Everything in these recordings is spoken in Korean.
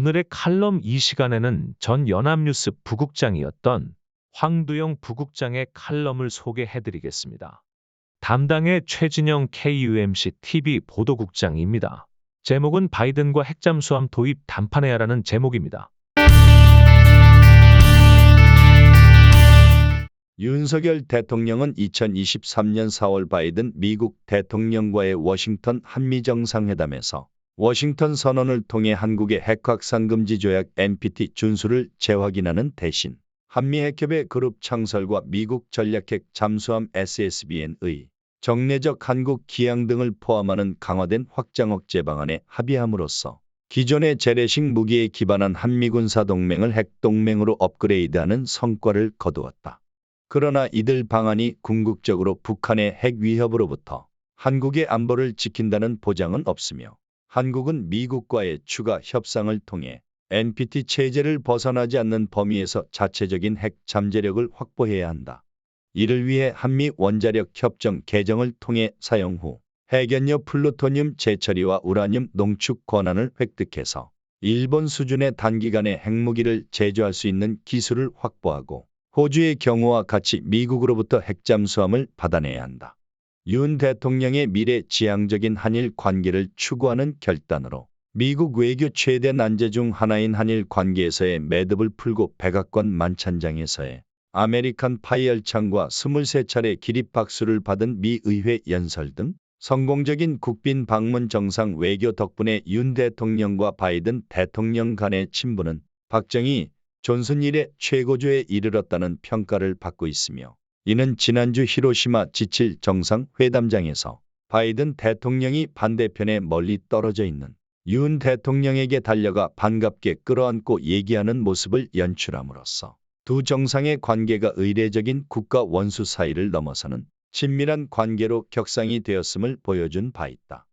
오늘의 칼럼 이 시간에는 전 연합뉴스 부국장이었던 황두영 부국장의 칼럼을 소개해드리겠습니다. 담당의 최진영 KUMC TV 보도국장입니다. 제목은 바이든과 핵잠수함 도입 담판해야라는 제목입니다. 윤석열 대통령은 2023년 4월 바이든 미국 대통령과의 워싱턴 한미정상회담에서 워싱턴 선언을 통해 한국의 핵확산 금지 조약 NPT 준수를 재확인하는 대신 한미핵협의 그룹 창설과 미국 전략핵 잠수함 SSBN의 정례적 한국 기항 등을 포함하는 강화된 확장 억제 방안에 합의함으로써 기존의 재래식 무기에 기반한 한미군사동맹을 핵동맹으로 업그레이드하는 성과를 거두었다. 그러나 이들 방안이 궁극적으로 북한의 핵 위협으로부터 한국의 안보를 지킨다는 보장은 없으며 한국은 미국과의 추가 협상을 통해 NPT 체제를 벗어나지 않는 범위에서 자체적인 핵 잠재력을 확보해야 한다. 이를 위해 한미 원자력 협정 개정을 통해 사용 후 핵연료 플루토늄 재처리와 우라늄 농축 권한을 획득해서 일본 수준의 단기간에 핵무기를 제조할 수 있는 기술을 확보하고 호주의 경우와 같이 미국으로부터 핵잠수함을 받아내야 한다. 윤 대통령의 미래지향적인 한일 관계를 추구하는 결단으로 미국 외교 최대 난제 중 하나인 한일 관계에서의 매듭을 풀고 백악관 만찬장에서의 아메리칸 파이 열창과 23차례 기립박수를 받은 미 의회 연설 등 성공적인 국빈 방문 정상 외교 덕분에 윤 대통령과 바이든 대통령 간의 친분은 박정희, 존슨 이래 최고조에 이르렀다는 평가를 받고 있으며 이는 지난주 히로시마 지칠 정상회담장에서 바이든 대통령이 반대편에 멀리 떨어져 있는 윤 대통령에게 달려가 반갑게 끌어안고 얘기하는 모습을 연출함으로써 두 정상의 관계가 의례적인 국가 원수 사이를 넘어서는 친밀한 관계로 격상이 되었음을 보여준 바 있다.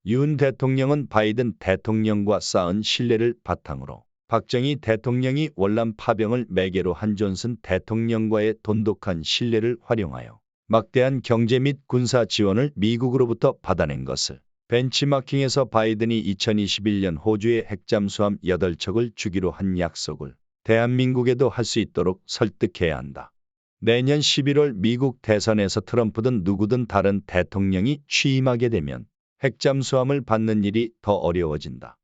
윤 대통령은 바이든 대통령과 쌓은 신뢰를 바탕으로 박정희 대통령이 월남 파병을 매개로 한 존슨 대통령과의 돈독한 신뢰를 활용하여 막대한 경제 및 군사 지원을 미국으로부터 받아낸 것을 벤치마킹에서 바이든이 2021년 호주의 핵잠수함 8척을 주기로 한 약속을 대한민국에도 할 수 있도록 설득해야 한다. 내년 11월 미국 대선에서 트럼프든 누구든 다른 대통령이 취임하게 되면 핵잠수함을 받는 일이 더 어려워진다.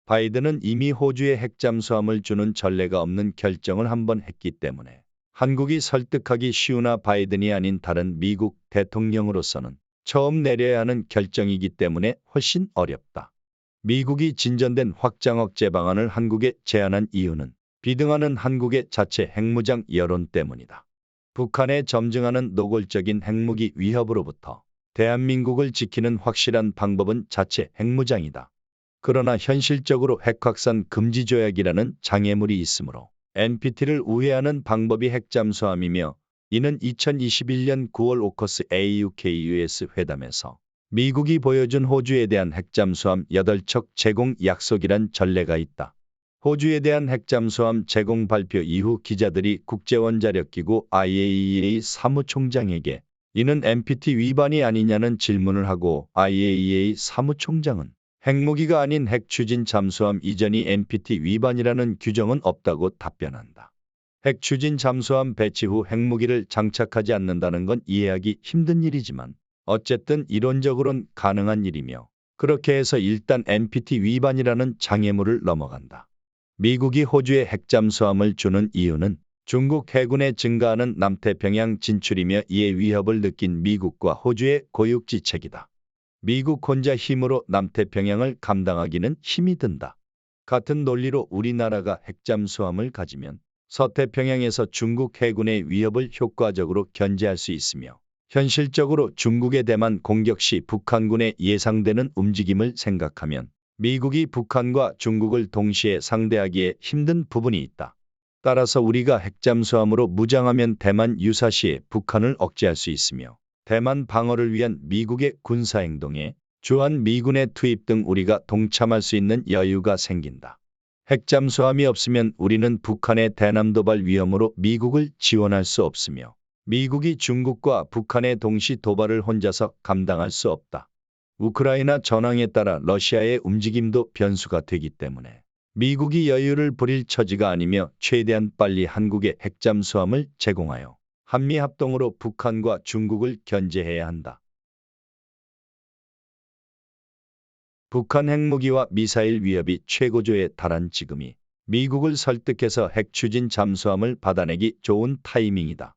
바이든은 이미 호주에 핵잠수함을 주는 전례가 없는 결정을 한번 했기 때문에 한국이 설득하기 쉬우나 바이든이 아닌 다른 미국 대통령으로서는 처음 내려야 하는 결정이기 때문에 훨씬 어렵다. 미국이 진전된 확장 억제 방안을 한국에 제안한 이유는 비등하는 한국의 자체 핵무장 여론 때문이다. 북한에 점증하는 노골적인 핵무기 위협으로부터 대한민국을 지키는 확실한 방법은 자체 핵무장이다. 그러나 현실적으로 핵확산 금지 조약이라는 장애물이 있으므로 NPT를 우회하는 방법이 핵잠수함이며 이는 2021년 9월 오커스 AUKUS 회담에서 미국이 보여준 호주에 대한 핵잠수함 8척 제공 약속이란 전례가 있다. 호주에 대한 핵잠수함 제공 발표 이후 기자들이 국제원자력기구 IAEA 사무총장에게 이는 NPT 위반이 아니냐는 질문을 하고 IAEA 사무총장은 핵무기가 아닌 핵추진 잠수함 이전이 NPT 위반이라는 규정은 없다고 답변한다. 핵추진 잠수함 배치 후 핵무기를 장착하지 않는다는 건 이해하기 힘든 일이지만 어쨌든 이론적으로는 가능한 일이며 그렇게 해서 일단 NPT 위반이라는 장애물을 넘어간다. 미국이 호주에 핵잠수함을 주는 이유는 중국 해군의 증가하는 남태평양 진출이며 이에 위협을 느낀 미국과 호주의 고육지책이다. 미국 혼자 힘으로 남태평양을 감당하기는 힘이 든다. 같은 논리로 우리나라가 핵잠수함을 가지면 서태평양에서 중국 해군의 위협을 효과적으로 견제할 수 있으며 현실적으로 중국의 대만 공격 시 북한군의 예상되는 움직임을 생각하면 미국이 북한과 중국을 동시에 상대하기에 힘든 부분이 있다. 따라서 우리가 핵잠수함으로 무장하면 대만 유사시에 북한을 억제할 수 있으며 대만 방어를 위한 미국의 군사행동에 주한미군의 투입 등 우리가 동참할 수 있는 여유가 생긴다. 핵잠수함이 없으면 우리는 북한의 대남 도발 위험으로 미국을 지원할 수 없으며 미국이 중국과 북한의 동시 도발을 혼자서 감당할 수 없다. 우크라이나 전황에 따라 러시아의 움직임도 변수가 되기 때문에 미국이 여유를 부릴 처지가 아니며 최대한 빨리 한국에 핵잠수함을 제공하여 한미 합동으로 북한과 중국을 견제해야 한다. 북한 핵무기와 미사일 위협이 최고조에 달한 지금이 미국을 설득해서 핵 추진 잠수함을 받아내기 좋은 타이밍이다.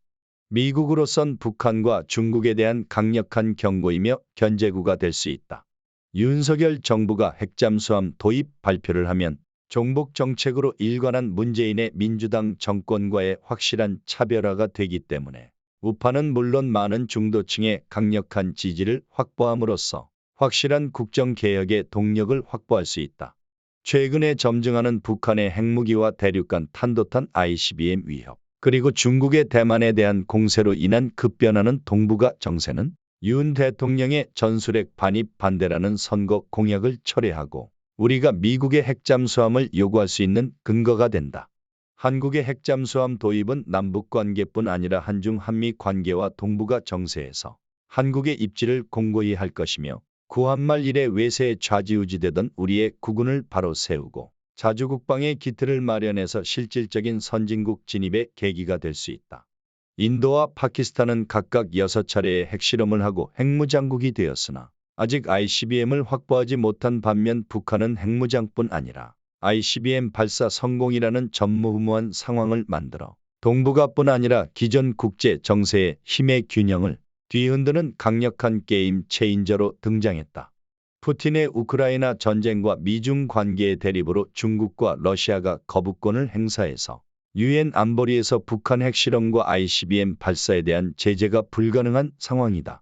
미국으로선 북한과 중국에 대한 강력한 경고이며 견제구가 될 수 있다. 윤석열 정부가 핵잠수함 도입 발표를 하면 종북 정책으로 일관한 문재인의 민주당 정권과의 확실한 차별화가 되기 때문에 우파는 물론 많은 중도층의 강력한 지지를 확보함으로써 확실한 국정개혁의 동력을 확보할 수 있다. 최근에 점증하는 북한의 핵무기와 대륙간 탄도탄 ICBM 위협, 그리고 중국의 대만에 대한 공세로 인한 급변하는 동북아 정세는 윤 대통령의 전술핵 반입 반대라는 선거 공약을 철회하고 우리가 미국의 핵잠수함을 요구할 수 있는 근거가 된다. 한국의 핵잠수함 도입은 남북관계뿐 아니라 한중 한미 관계와 동북아 정세에서 한국의 입지를 공고히 할 것이며 구한말 이래 외세에 좌지우지되던 우리의 국운을 바로 세우고 자주국방의 기틀을 마련해서 실질적인 선진국 진입의 계기가 될 수 있다. 인도와 파키스탄은 각각 6차례의 핵실험을 하고 핵무장국이 되었으나 아직 ICBM을 확보하지 못한 반면 북한은 핵무장뿐 아니라 ICBM 발사 성공이라는 전무후무한 상황을 만들어 동북아뿐 아니라 기존 국제 정세의 힘의 균형을 뒤흔드는 강력한 게임 체인저로 등장했다. 푸틴의 우크라이나 전쟁과 미중 관계의 대립으로 중국과 러시아가 거부권을 행사해서 유엔 안보리에서 북한 핵실험과 ICBM 발사에 대한 제재가 불가능한 상황이다.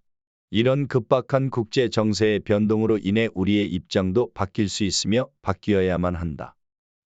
이런 급박한 국제 정세의 변동으로 인해 우리의 입장도 바뀔 수 있으며 바뀌어야만 한다.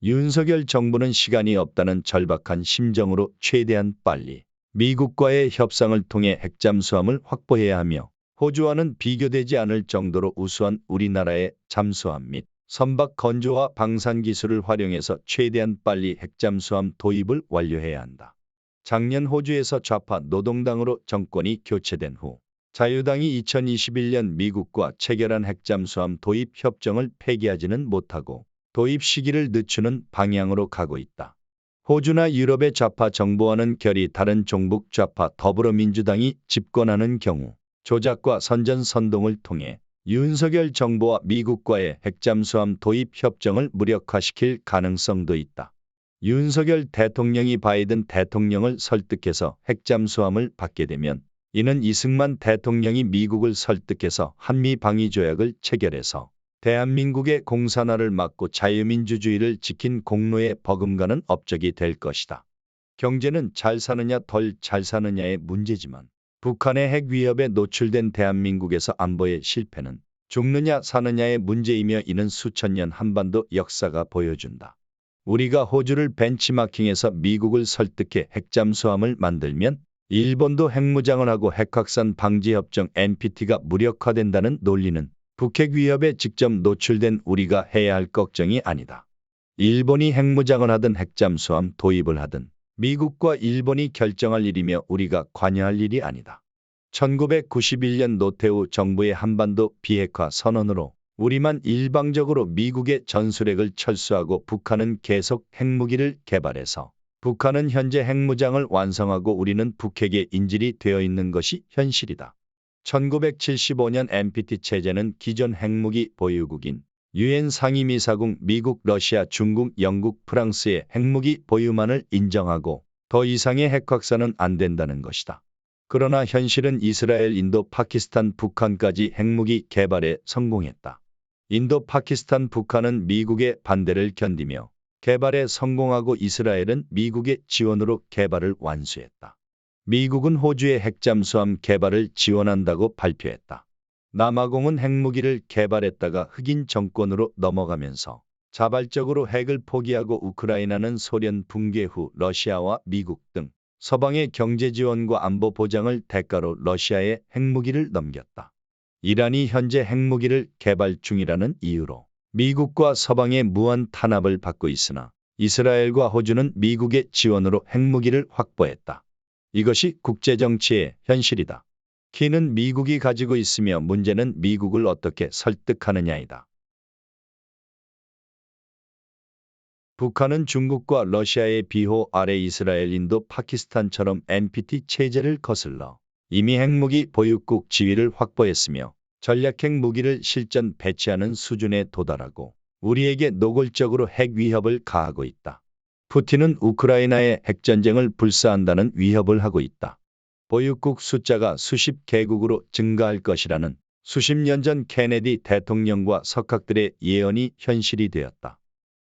윤석열 정부는 시간이 없다는 절박한 심정으로 최대한 빨리 미국과의 협상을 통해 핵잠수함을 확보해야 하며 호주와는 비교되지 않을 정도로 우수한 우리나라의 잠수함 및 선박 건조와 방산 기술을 활용해서 최대한 빨리 핵잠수함 도입을 완료해야 한다. 작년 호주에서 좌파 노동당으로 정권이 교체된 후 자유당이 2021년 미국과 체결한 핵잠수함 도입 협정을 폐기하지는 못하고 도입 시기를 늦추는 방향으로 가고 있다. 호주나 유럽의 좌파 정부와는 결이 다른 종북 좌파 더불어민주당이 집권하는 경우 조작과 선전선동을 통해 윤석열 정부와 미국과의 핵잠수함 도입 협정을 무력화시킬 가능성도 있다. 윤석열 대통령이 바이든 대통령을 설득해서 핵잠수함을 받게 되면 이는 이승만 대통령이 미국을 설득해서 한미방위조약을 체결해서 대한민국의 공산화를 막고 자유민주주의를 지킨 공로에 버금가는 업적이 될 것이다. 경제는 잘 사느냐 덜 잘 사느냐의 문제지만 북한의 핵 위협에 노출된 대한민국에서 안보의 실패는 죽느냐 사느냐의 문제이며 이는 수천 년 한반도 역사가 보여준다. 우리가 호주를 벤치마킹해서 미국을 설득해 핵잠수함을 만들면 일본도 핵무장을 하고 핵확산 방지협정 NPT가 무력화된다는 논리는 북핵 위협에 직접 노출된 우리가 해야 할 걱정이 아니다. 일본이 핵무장을 하든 핵잠수함 도입을 하든 미국과 일본이 결정할 일이며 우리가 관여할 일이 아니다. 1991년 노태우 정부의 한반도 비핵화 선언으로 우리만 일방적으로 미국의 전술핵을 철수하고 북한은 계속 핵무기를 개발해서 북한은 현재 핵무장을 완성하고 우리는 북핵의 인질이 되어 있는 것이 현실이다. 1975년 NPT 체제는 기존 핵무기 보유국인 유엔 상임이사국 미국, 러시아, 중국, 영국, 프랑스의 핵무기 보유만을 인정하고 더 이상의 핵확산은 안 된다는 것이다. 그러나 현실은 이스라엘, 인도, 파키스탄, 북한까지 핵무기 개발에 성공했다. 인도, 파키스탄, 북한은 미국의 반대를 견디며 개발에 성공하고 이스라엘은 미국의 지원으로 개발을 완수했다. 미국은 호주의 핵잠수함 개발을 지원한다고 발표했다. 남아공은 핵무기를 개발했다가 흑인 정권으로 넘어가면서 자발적으로 핵을 포기하고 우크라이나는 소련 붕괴 후 러시아와 미국 등 서방의 경제 지원과 안보 보장을 대가로 러시아에 핵무기를 넘겼다. 이란이 현재 핵무기를 개발 중이라는 이유로 미국과 서방의 무한 탄압을 받고 있으나 이스라엘과 호주는 미국의 지원으로 핵무기를 확보했다. 이것이 국제정치의 현실이다. 키는 미국이 가지고 있으며 문제는 미국을 어떻게 설득하느냐이다. 북한은 중국과 러시아의 비호 아래 이스라엘, 인도, 파키스탄처럼 NPT 체제를 거슬러 이미 핵무기 보유국 지위를 확보했으며 전략핵 무기를 실전 배치하는 수준에 도달하고 우리에게 노골적으로 핵 위협을 가하고 있다. 푸틴은 우크라이나의 핵전쟁을 불사한다는 위협을 하고 있다. 보유국 숫자가 수십 개국으로 증가할 것이라는 수십 년 전 케네디 대통령과 석학들의 예언이 현실이 되었다.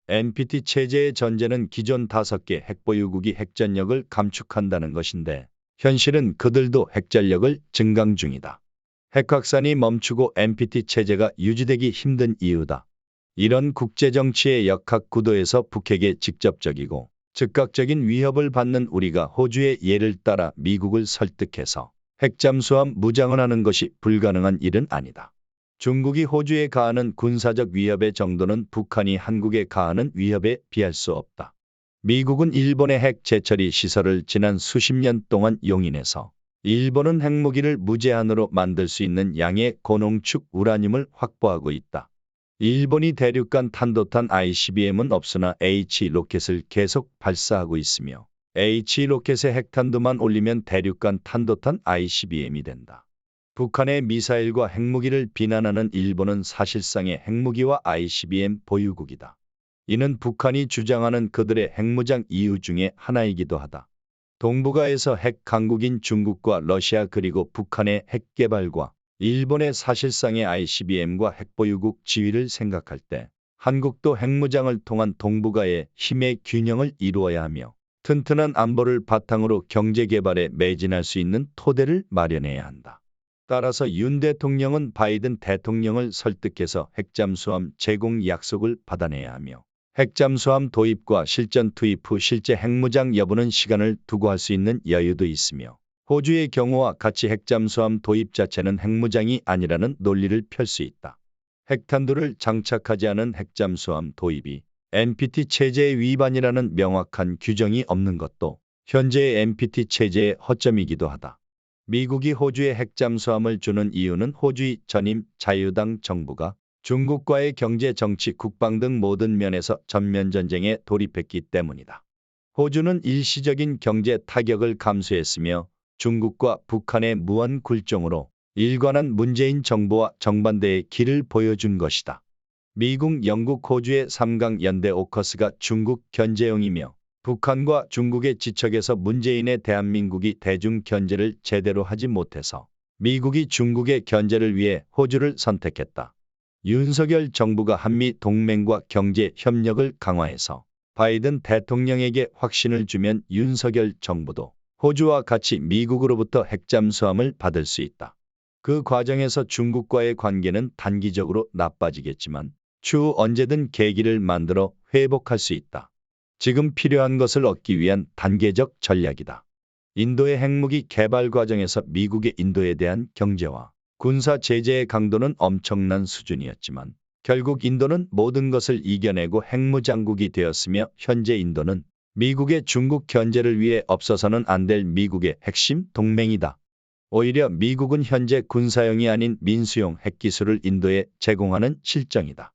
NPT 체제의 전제는 기존 5개 핵보유국이 핵전력을 감축한다는 것인데 현실은 그들도 핵전력을 증강 중이다. 핵 확산이 멈추고 NPT 체제가 유지되기 힘든 이유다. 이런 국제정치의 역학 구도에서 북핵에 직접적이고 즉각적인 위협을 받는 우리가 호주의 예를 따라 미국을 설득해서 핵잠수함 무장을 하는 것이 불가능한 일은 아니다. 중국이 호주에 가하는 군사적 위협의 정도는 북한이 한국에 가하는 위협에 비할 수 없다. 미국은 일본의 핵 재처리 시설을 지난 수십 년 동안 용인해서 일본은 핵무기를 무제한으로 만들 수 있는 양의 고농축 우라늄을 확보하고 있다. 일본이 대륙간 탄도탄 ICBM은 없으나 H-로켓을 계속 발사하고 있으며 H-로켓의 핵탄두만 올리면 대륙간 탄도탄 ICBM이 된다. 북한의 미사일과 핵무기를 비난하는 일본은 사실상의 핵무기와 ICBM 보유국이다. 이는 북한이 주장하는 그들의 핵무장 이유 중에 하나이기도 하다. 동북아에서 핵 강국인 중국과 러시아 그리고 북한의 핵 개발과 일본의 사실상의 ICBM과 핵보유국 지위를 생각할 때 한국도 핵무장을 통한 동북아의 힘의 균형을 이루어야 하며 튼튼한 안보를 바탕으로 경제개발에 매진할 수 있는 토대를 마련해야 한다. 따라서 윤 대통령은 바이든 대통령을 설득해서 핵잠수함 제공 약속을 받아내야 하며 핵잠수함 도입과 실전 투입 후 실제 핵무장 여부는 시간을 두고 할 수 있는 여유도 있으며 호주의 경우와 같이 핵잠수함 도입 자체는 핵무장이 아니라는 논리를 펼 수 있다. 핵탄두를 장착하지 않은 핵잠수함 도입이 NPT 체제의 위반이라는 명확한 규정이 없는 것도 현재의 NPT 체제의 허점이기도 하다. 미국이 호주에 핵잠수함을 주는 이유는 호주의 전임 자유당 정부가 중국과의 경제, 정치, 국방 등 모든 면에서 전면전쟁에 돌입했기 때문이다. 호주는 일시적인 경제 타격을 감수했으며 중국과 북한의 무한 굴종으로 일관한 문재인 정부와 정반대의 길을 보여준 것이다. 미국, 영국, 호주의 3강 연대 오커스가 중국 견제용이며 북한과 중국의 지척에서 문재인의 대한민국이 대중 견제를 제대로 하지 못해서 미국이 중국의 견제를 위해 호주를 선택했다. 윤석열 정부가 한미 동맹과 경제 협력을 강화해서 바이든 대통령에게 확신을 주면 윤석열 정부도 호주와 같이 미국으로부터 핵잠수함을 받을 수 있다. 그 과정에서 중국과의 관계는 단기적으로 나빠지겠지만 추후 언제든 계기를 만들어 회복할 수 있다. 지금 필요한 것을 얻기 위한 단계적 전략이다. 인도의 핵무기 개발 과정에서 미국의 인도에 대한 경제와 군사 제재의 강도는 엄청난 수준이었지만 결국 인도는 모든 것을 이겨내고 핵무장국이 되었으며 현재 인도는 미국의 중국 견제를 위해 없어서는 안 될 미국의 핵심 동맹이다. 오히려 미국은 현재 군사용이 아닌 민수용 핵기술을 인도에 제공하는 실정이다.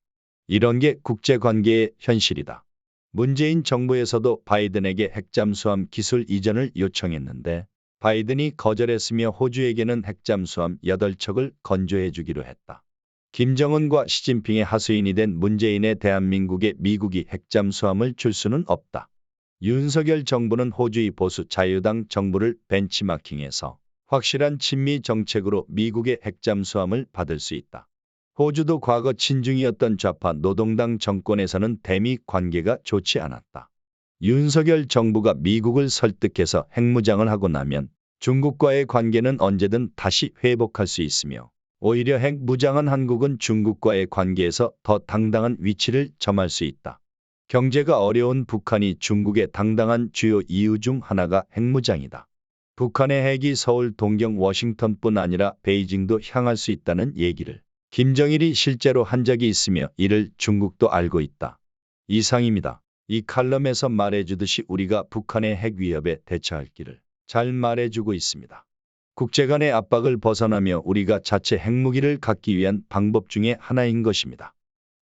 이런 게 국제관계의 현실이다. 문재인 정부에서도 바이든에게 핵잠수함 기술 이전을 요청했는데 바이든이 거절했으며 호주에게는 핵잠수함 8척을 건조해 주기로 했다. 김정은과 시진핑의 하수인이 된 문재인의 대한민국에 미국이 핵잠수함을 줄 수는 없다. 윤석열 정부는 호주의 보수 자유당 정부를 벤치마킹해서 확실한 친미 정책으로 미국의 핵잠수함을 받을 수 있다. 호주도 과거 친중이었던 좌파 노동당 정권에서는 대미 관계가 좋지 않았다. 윤석열 정부가 미국을 설득해서 핵무장을 하고 나면 중국과의 관계는 언제든 다시 회복할 수 있으며 오히려 핵무장한 한국은 중국과의 관계에서 더 당당한 위치를 점할 수 있다. 경제가 어려운 북한이 중국의 당당한 주요 이유 중 하나가 핵무장이다. 북한의 핵이 서울, 동경, 워싱턴뿐 아니라 베이징도 향할 수 있다는 얘기를 김정일이 실제로 한 적이 있으며 이를 중국도 알고 있다. 이상입니다. 이 칼럼에서 말해주듯이 우리가 북한의 핵 위협에 대처할 길을 잘 말해주고 있습니다. 국제 간의 압박을 벗어나며 우리가 자체 핵무기를 갖기 위한 방법 중에 하나인 것입니다.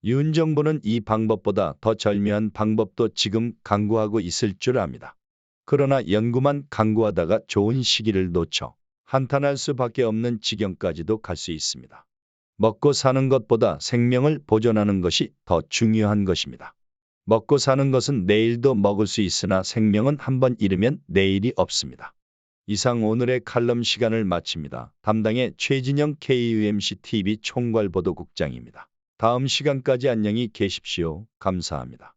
윤 정부는 이 방법보다 더 절묘한 방법도 지금 강구하고 있을 줄 압니다. 그러나 연구만 강구하다가 좋은 시기를 놓쳐 한탄할 수밖에 없는 지경까지도 갈 수 있습니다. 먹고 사는 것보다 생명을 보존하는 것이 더 중요한 것입니다. 먹고 사는 것은 내일도 먹을 수 있으나 생명은 한번 잃으면 내일이 없습니다. 이상 오늘의 칼럼 시간을 마칩니다. 담당의 최진영 KUMC TV 총괄보도국장입니다. 다음 시간까지 안녕히 계십시오. 감사합니다.